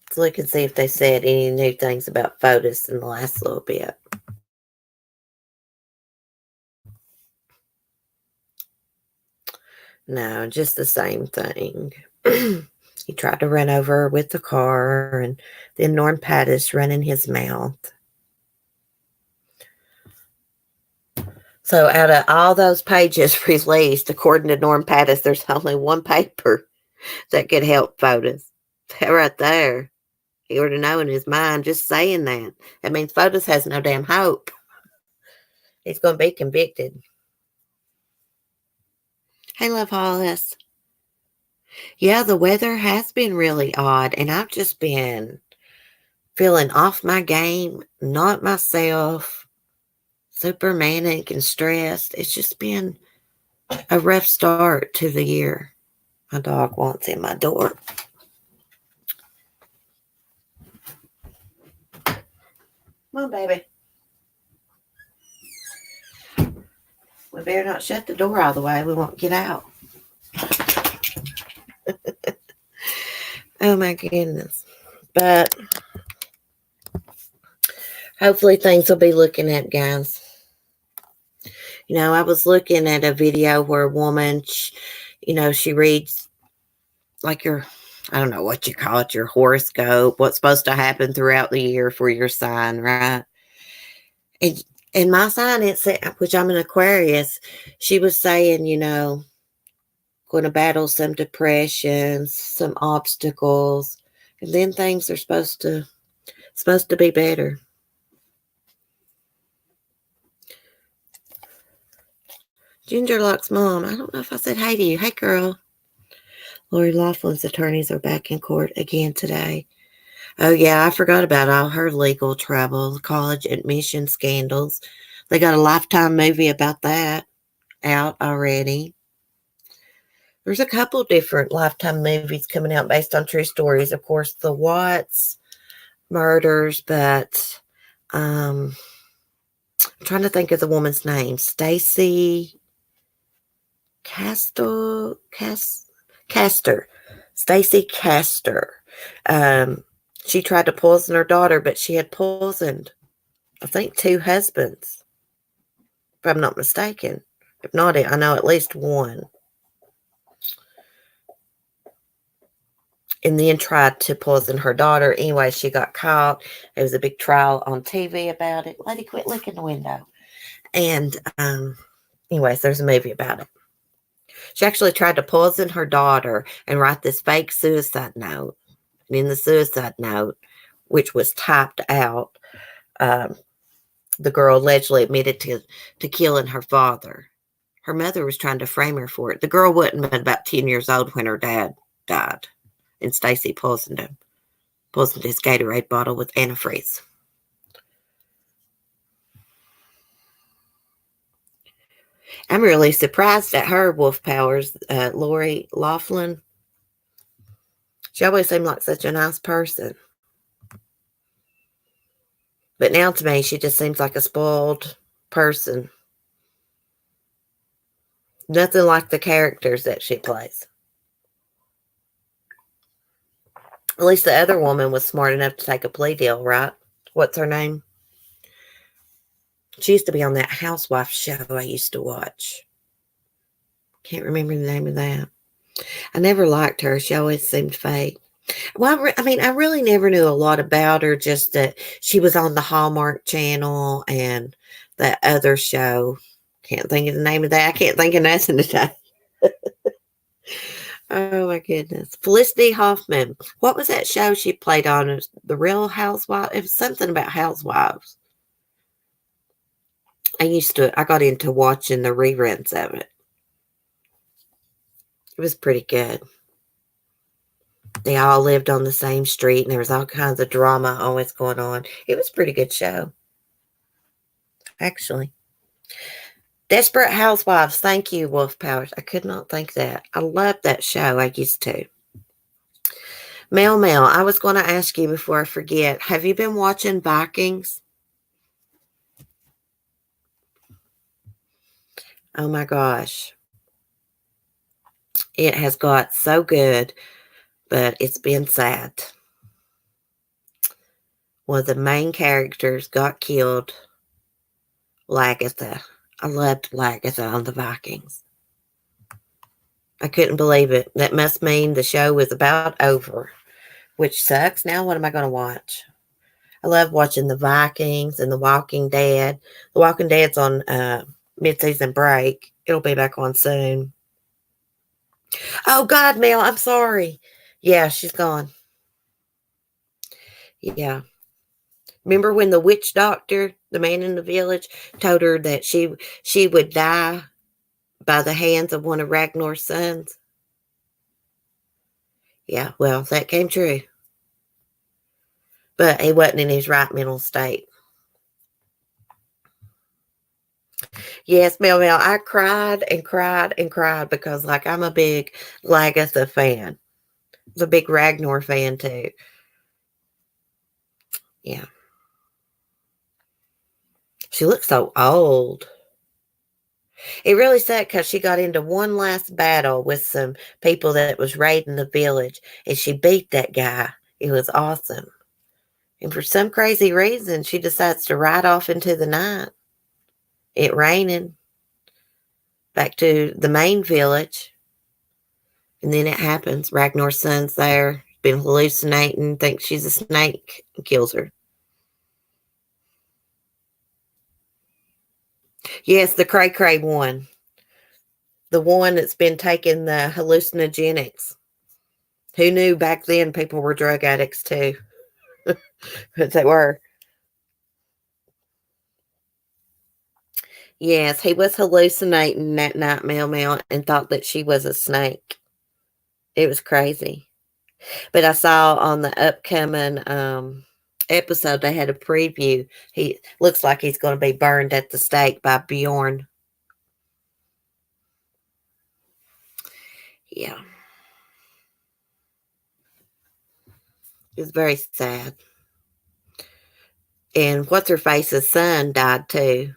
Let's look and see if they said any new things about Fotis in the last little bit. No, just the same thing. He tried to run over her with the car, and then Norm Pattis running his mouth. So out of all those pages released, according to Norm Pattis, there's only one paper that could help Fotis. That right there. He ought to know in his mind, just saying that. That means Fotis has no damn hope. He's going to be convicted. Hey, Love Hollis. Yeah, the weather has been really odd, and I've just been feeling off my game, not myself, super manic and stressed. It's just been a rough start to the year. My dog wants in my door. Come on, baby. We better not shut the door all the way. We won't get out. Oh, my goodness. But hopefully things will be looking up, guys. You know, I was looking at a video where a woman, she reads like your, I don't know what you call it, your horoscope, what's supposed to happen throughout the year for your sign, right? And my sign, it said, which I'm an Aquarius, she was saying, going to battle some depressions, some obstacles, and then things are supposed to be better. Ginger Lock's mom, I don't know if I said hey to you. Hey, girl. Lori Laughlin's attorneys are back in court again today. Oh, yeah, I forgot about all her legal trouble, college admission scandals. They got a Lifetime movie about that out already. There's a couple different Lifetime movies coming out based on true stories. Of course, the Watts murders, but I'm trying to think of the woman's name. Stacy Castor. Stacy Castor. She tried to poison her daughter, but she had poisoned, I think, 2 husbands, if I'm not mistaken. If not, I know at least one. And then tried to poison her daughter. Anyway, she got caught. There was a big trial on TV about it. Lady, quit licking the window. And anyways, there's a movie about it. She actually tried to poison her daughter and write this fake suicide note. And in the suicide note, which was typed out, the girl allegedly admitted to killing her father. Her mother was trying to frame her for it. The girl wasn't but about 10 years old when her dad died. And Stacy poisoned him. Poisoned his Gatorade bottle with antifreeze. I'm really surprised at her, Wolf Powers, Lori Laughlin. She always seemed like such a nice person. But now to me, she just seems like a spoiled person. Nothing like the characters that she plays. At least the other woman was smart enough to take a plea deal, right? What's her name? She used to be on that Housewife show I used to watch. Can't remember the name of that. I never liked her. She always seemed fake. Well, I mean, I really never knew a lot about her, just that she was on the Hallmark Channel and that other show. Can't think of the name of that. I can't think of nothing today. Oh, my goodness. Felicity Huffman. What was that show she played on? It was The Real Housewives? It was something about housewives. I got into watching the reruns of it. It was pretty good. They all lived on the same street, and there was all kinds of drama always going on. It was a pretty good show, actually. Desperate Housewives. Thank you, Wolf Powers. I could not think that. I loved that show. I used to. Mel, I was going to ask you before I forget. Have you been watching Vikings? Oh, my gosh. It has got so good, but it's been sad. One of the main characters got killed. Lagatha. I loved Lagatha on the Vikings. I couldn't believe it. That must mean the show was about over, which sucks. Now what am I going to watch? I love watching the Vikings and The Walking Dead. The Walking Dead's on mid-season break. It'll be back on soon. Oh, God, Mel, I'm sorry. Yeah, she's gone. Yeah. Remember when the witch doctor, the man in the village, told her that she would die by the hands of one of Ragnar's sons? Yeah, well, that came true. But he wasn't in his right mental state. Yes, Mel, I cried and cried and cried because, like, I'm a big Lagatha fan. I was a big Ragnar fan, too. Yeah. She looks so old. It really sucked because she got into one last battle with some people that was raiding the village, and she beat that guy. It was awesome. And for some crazy reason, she decides to ride off into the night. It raining. Back to the main village. And then it happens. Ragnar's son's there, been hallucinating, thinks she's a snake, and kills her. Yes, the cray cray one. The one that's been taking the hallucinogenics. Who knew back then people were drug addicts too? But they were. Yes, he was hallucinating that night, Mel, and thought that she was a snake. It was crazy. But I saw on the upcoming episode, they had a preview. He looks like he's going to be burned at the stake by Bjorn. Yeah. It's very sad. And what's-her-face's son died too,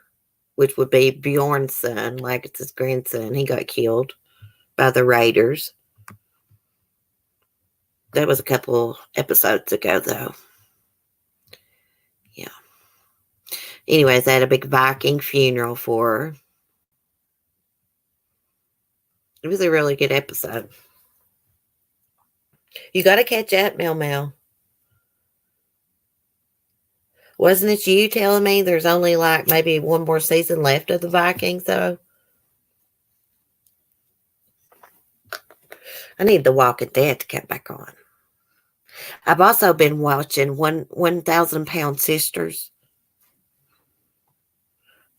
which would be Bjorn's son, like it's his grandson. He got killed by the raiders. That was a couple episodes ago, though. Yeah. Anyways, I had a big Viking funeral for her. It was a really good episode. You got to catch up, Mel. Wasn't it you telling me there's only like maybe one more season left of the Vikings, though? I need The Walking Dead to get back on. I've also been watching 1,000 Pound Sisters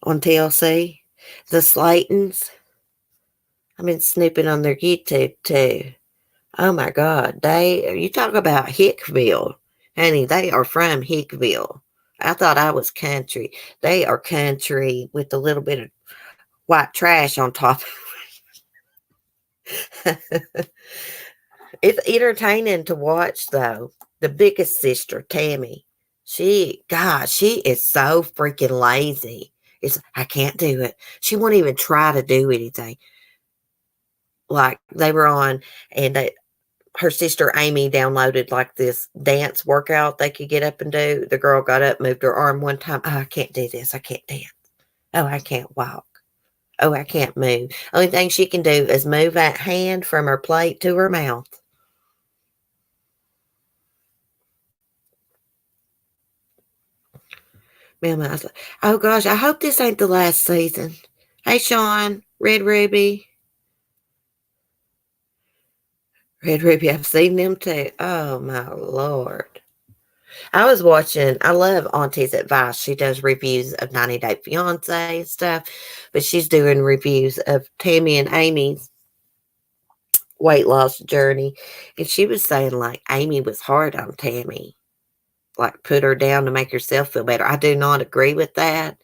on TLC. The Slaytons. I've been snooping on their YouTube too. Oh my God. You talk about Hickville. Honey, they are from Hickville. I thought I was country. They are country with a little bit of white trash on top. It's entertaining to watch, though. The biggest sister, Tammy, God, she is so freaking lazy. I can't do it. She won't even try to do anything. Like they were on, and her sister Amy downloaded like this dance workout they could get up and do. The girl got up, moved her arm one time. Oh, I can't do this. I can't dance. Oh, I can't walk. Oh, I can't move. Only thing she can do is move that hand from her plate to her mouth. Man, I was like, oh gosh, I hope this ain't the last season. Hey, Sean, Red Ruby. Red Ruby, I've seen them too. Oh, my Lord. I was watching, I love Auntie's Advice. She does reviews of 90 Day Fiance and stuff, but she's doing reviews of Tammy and Amy's weight loss journey. And she was saying, like, Amy was hard on Tammy, like, put her down to make herself feel better. I do not agree with that.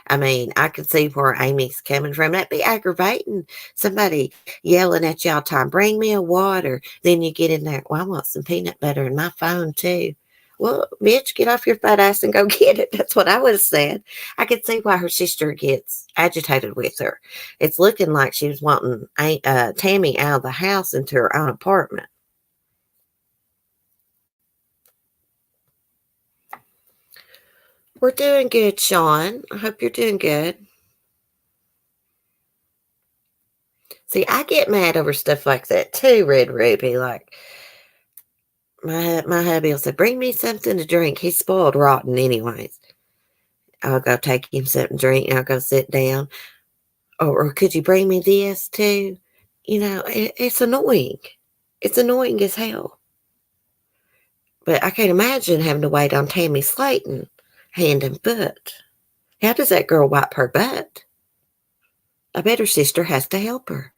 I mean, I can see where Amy's coming from. That'd be aggravating. Somebody yelling at you all the time, bring me a water. Then you get in there, well, I want some peanut butter in my phone too. Well, bitch, get off your fat ass and go get it. That's what I would have said. I could see why her sister gets agitated with her. It's looking like she was wanting Tammy out of the house into her own apartment. We're doing good, Sean. I hope you're doing good. See, I get mad over stuff like that too, Red Ruby. Like, my hubby will say, bring me something to drink. He's spoiled rotten anyways. I'll go take him something to drink and I'll go sit down. Or could you bring me this too? You know, it's annoying. It's annoying as hell. But I can't imagine having to wait on Tammy Slayton, hand and foot. How does that girl wipe her butt? I bet her sister has to help her.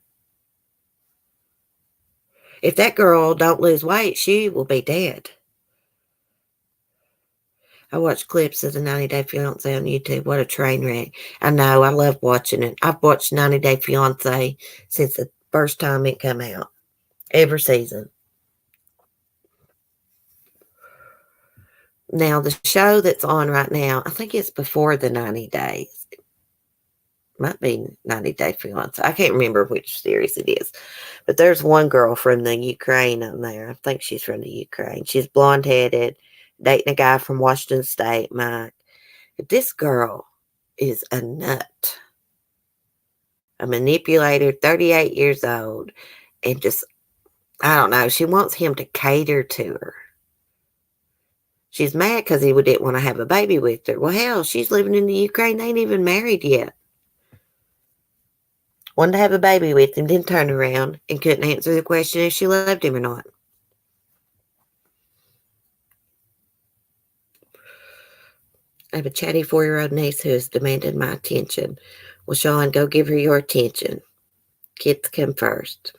If that girl don't lose weight, she will be dead. I watch clips of the 90 Day Fiancé on YouTube. What a train wreck. I know. I love watching it. I've watched 90 Day Fiancé since the first time it came out. Every season. Now, the show that's on right now, I think it's before the 90 days. Might be 90 Day Fiancé. I can't remember which series it is. But there's one girl from the Ukraine on there. I think she's from the Ukraine. She's blonde-headed, dating a guy from Washington State, Mike. This girl is a nut. A manipulator, 38 years old. And just, I don't know, she wants him to cater to her. She's mad because he didn't want to have a baby with her. Well, hell, she's living in the Ukraine. They ain't even married yet. Wanted to have a baby with him, then turned around and couldn't answer the question if she loved him or not. I have a chatty 4-year-old niece who has demanded my attention. Well, Sean, go give her your attention. Kids come first.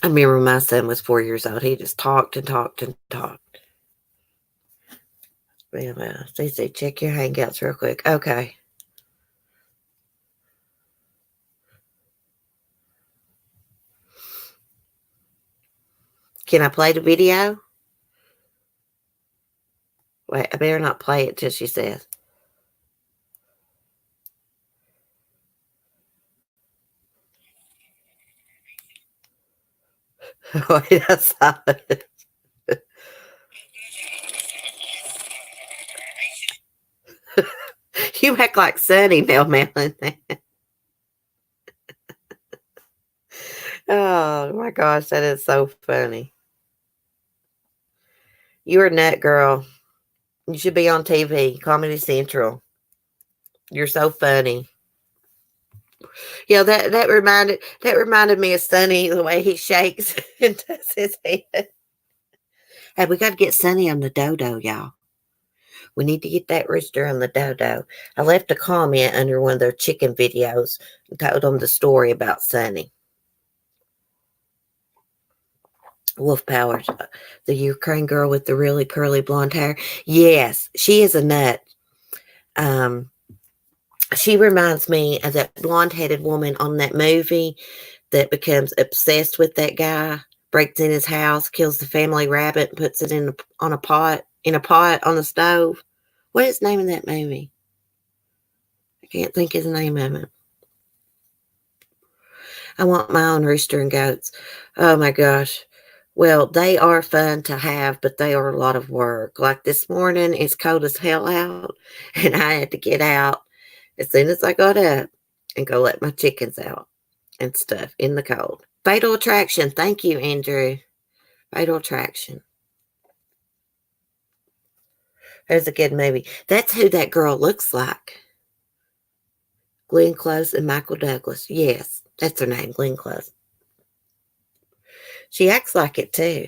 I remember when my son was 4 years old. He just talked and talked and talked. Well, Cece, check your hangouts real quick. Okay. Can I play the video? Wait, I better not play it till she says. Wait, I saw it. You act like Sunny now, Melon. Oh my gosh, that is so funny. You're a nut girl. You should be on TV, Comedy Central. You're so funny. Yeah, that reminded me of Sunny, the way he shakes and does his head. Hey, we got to get Sunny on the dodo, y'all. We need to get that rooster on the dodo. I left a comment under one of their chicken videos and told them the story about Sunny. Wolf Powers, the Ukraine girl with the really curly blonde hair. Yes, she is a nut. She reminds me of that blonde-headed woman on that movie that becomes obsessed with that guy, breaks in his house, kills the family rabbit, and puts it in a pot on the stove. What is the name of that movie? I can't think of the name of it. I want my own rooster and goats. Oh my gosh. Well, they are fun to have, but they are a lot of work. Like this morning, it's cold as hell out, and I had to get out as soon as I got up and go let my chickens out and stuff in the cold. Fatal Attraction. Thank you, Andrew. Fatal Attraction. There's a good movie. That's who that girl looks like. Glenn Close and Michael Douglas. Yes, that's her name, Glenn Close. She acts like it too.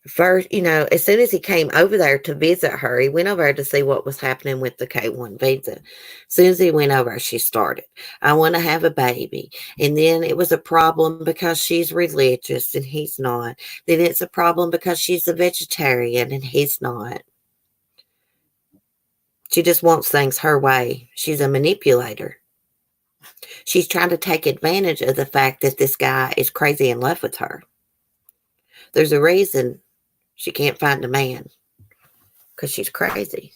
First, as soon as he came over there to visit her, he went over to see what was happening with the K1 visa. As soon as he went over, she started, I want to have a baby. And then it was a problem because she's religious and he's not. Then it's a problem because she's a vegetarian and he's not. She just wants things her way. She's a manipulator. She's trying to take advantage of the fact that this guy is crazy in love with her. There's a reason she can't find a man, because she's crazy.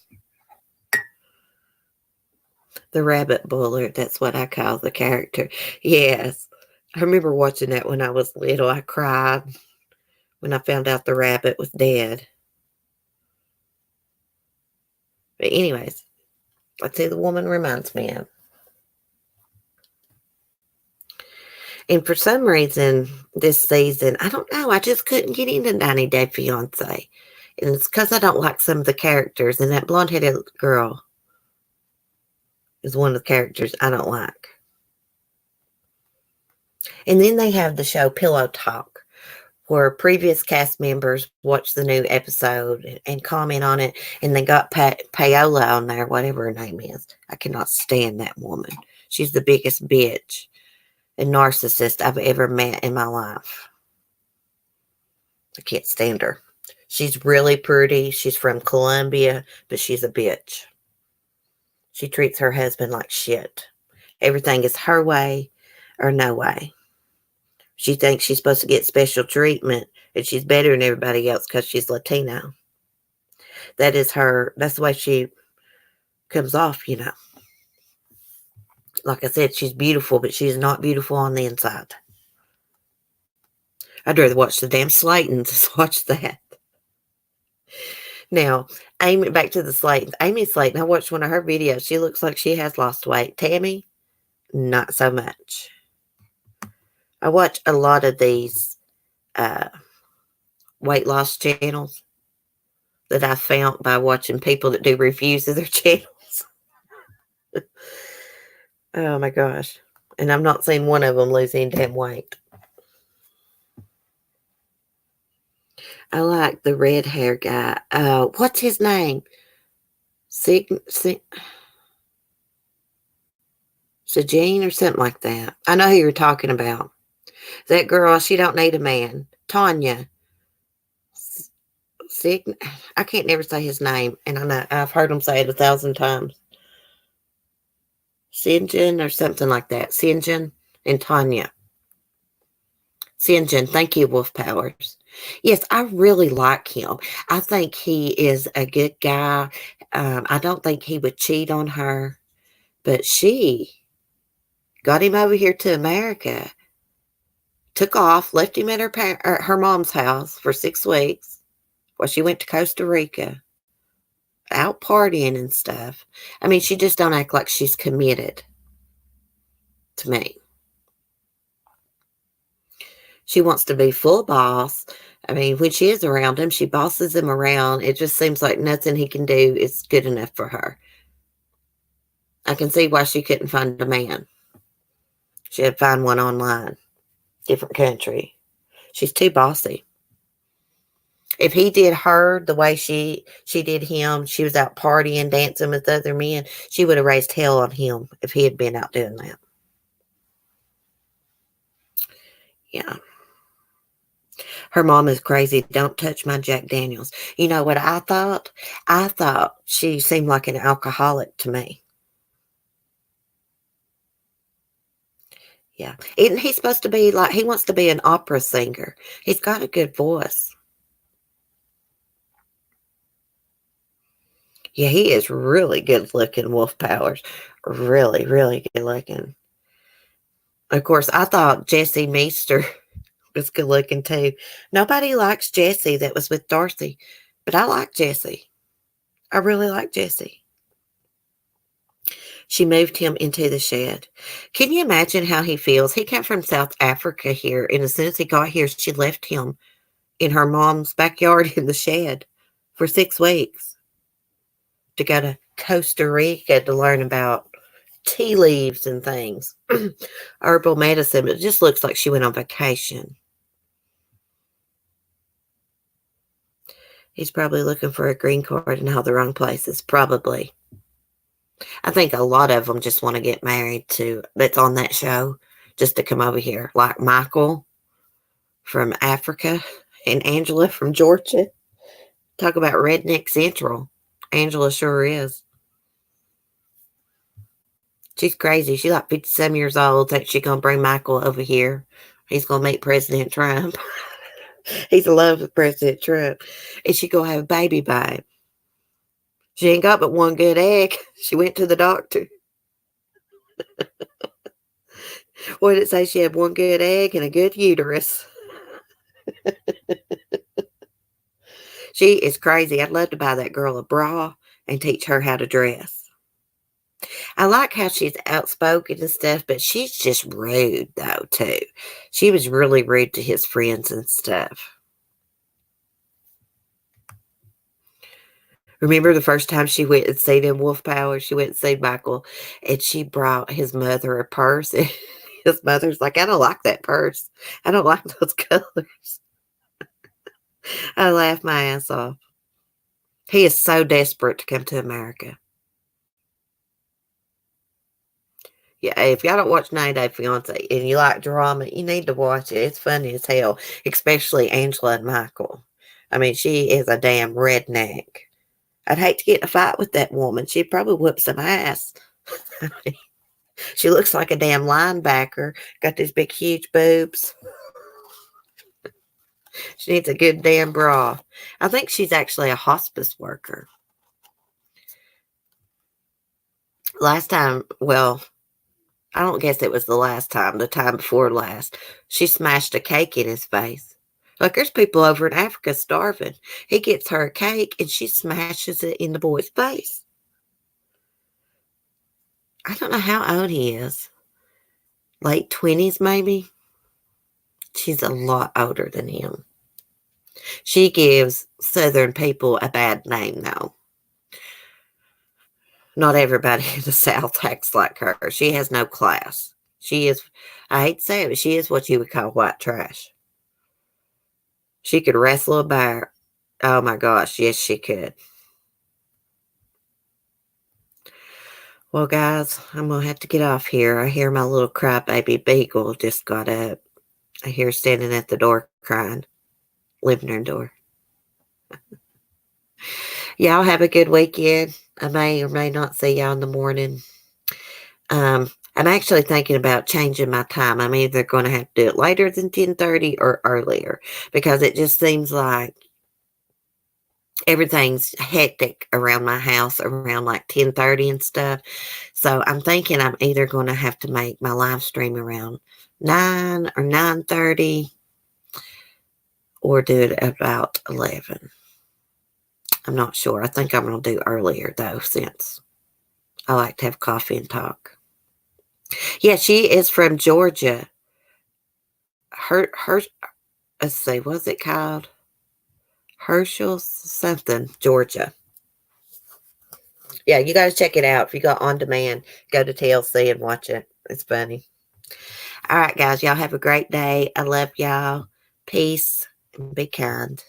The rabbit bullard, that's what I call the character. Yes, I remember watching that when I was little. I cried when I found out the rabbit was dead. But anyways, that's who the woman reminds me of. And for some reason, this season, I don't know, I just couldn't get into 90 Day Fiancé. And it's because I don't like some of the characters. And that blonde-headed girl is one of the characters I don't like. And then they have the show Pillow Talk, where previous cast members watch the new episode and comment on it. And they got Paola on there, whatever her name is. I cannot stand that woman. She's the biggest bitch and narcissist I've ever met in my life. I can't stand her. She's really pretty. She's from Colombia, but she's a bitch. She treats her husband like shit. Everything is her way or no way. She thinks she's supposed to get special treatment and she's better than everybody else because she's Latino. That is her. That's the way she comes off, Like I said, she's beautiful, but she's not beautiful on the inside. I'd rather watch the damn Slaytons than watch that. Now, back to the Slaytons. Amy Slayton, I watched one of her videos. She looks like she has lost weight. Tammy, not so much. I watch a lot of these weight loss channels that I found by watching people that do reviews of their channels. Oh my gosh. And I'm not seeing one of them lose any damn weight. I like the red hair guy. What's his name? Sajine or something like that. I know who you're talking about. That girl, she don't need a man. Tanya. I can't never say his name. And I know I've heard him say it 1,000 times. Sinjin or something like that. Sinjin and Tanya. Sinjin, thank you, Wolf Powers. Yes, I really like him. I think he is a good guy. I don't think he would cheat on her. But she got him over here to America. Took off, left him at her mom's house for 6 weeks while she went to Costa Rica. Out partying and stuff. I mean, she just don't act like she's committed to me. She wants to be full boss. I mean, when she is around him, she bosses him around. It just seems like nothing he can do is good enough for her. I can see why she couldn't find a man. She had to find one online. Different country. She's too bossy. If he did her the way she did him, she was out partying, dancing with other men, she would have raised hell on him if he had been out doing that. Yeah. Her mom is crazy. Don't touch my Jack Daniels. You know what I thought? I thought she seemed like an alcoholic to me. Yeah. Isn't he supposed to be like, he wants to be an opera singer. He's got a good voice. Yeah, he is really good looking, Wolf Powers. Really, really good looking. Of course, I thought Jesse Meester was good looking too. Nobody likes Jesse that was with Darcy, but I like Jesse. I really like Jesse. She moved him into the shed. Can you imagine how he feels? He came from South Africa here, and as soon as he got here, she left him in her mom's backyard in the shed for 6 weeks to go to Costa Rica to learn about tea leaves and things, herbal medicine. It just looks like she went on vacation. He's probably looking for a green card in all the wrong places. Probably. I think a lot of them just want to get married to that's on that show just to come over here, like Michael from Africa and Angela from Georgia. Talk about redneck central. Angela sure is. She's crazy. She's like 57 years old. Thinks she's going to bring Michael over here. He's going to meet President Trump. He's in love with President Trump. And she's going to have a baby by him. She ain't got but one good egg. She went to the doctor. What did it say? She had one good egg and a good uterus. She is crazy. I'd love to buy that girl a bra and teach her how to dress. I like how she's outspoken and stuff, but she's just rude, though, too. She was really rude to his friends and stuff. Remember the first time she went and seen him, Wolf Power? She went and seen Michael, and she brought his mother a purse. And his mother's like, I don't like that purse. I don't like those colors. I laughed my ass off. He is so desperate to come to America. Yeah, if y'all don't watch 90 Day Fiance and you like drama, you need to watch it. It's funny as hell, especially Angela and Michael. I mean, she is a damn redneck. I'd hate to get in a fight with that woman. She'd probably whoop some ass. She looks like a damn linebacker. Got these big, huge boobs. She needs a good damn bra. I think she's actually a hospice worker. Last time, well, I don't guess it was the last time, the time before last, she smashed a cake in his face. Like, there's people over in Africa starving. He gets her a cake and she smashes it in the boy's face. I don't know how old he is. Late 20s, maybe? She's a lot older than him. She gives Southern people a bad name, though. Not everybody in the South acts like her. She has no class. She is, I hate to say it, but she is what you would call white trash. She could wrestle a bear. Oh my gosh, yes, she could. Well, guys, I'm going to have to get off here. I hear my little crybaby beagle just got up. I hear her standing at the door crying. Living room door. Y'all have a good weekend. I may or may not see y'all in the morning. I'm actually thinking about changing my time. I'm either going to have to do it later than 10:30 or earlier because it just seems like everything's hectic around my house around like 10:30 and stuff. So I'm thinking I'm either going to have to make my live stream around 9 or 9:30 or do it about 11. I'm not sure. I think I'm going to do earlier though, since I like to have coffee and talk. Yeah, she is from Georgia. Her, let's see, what's it called? Herschel something, Georgia. Yeah, you guys check it out. If you got on demand, go to TLC and watch it. It's funny. All right, guys, y'all have a great day. I love y'all. Peace and be kind.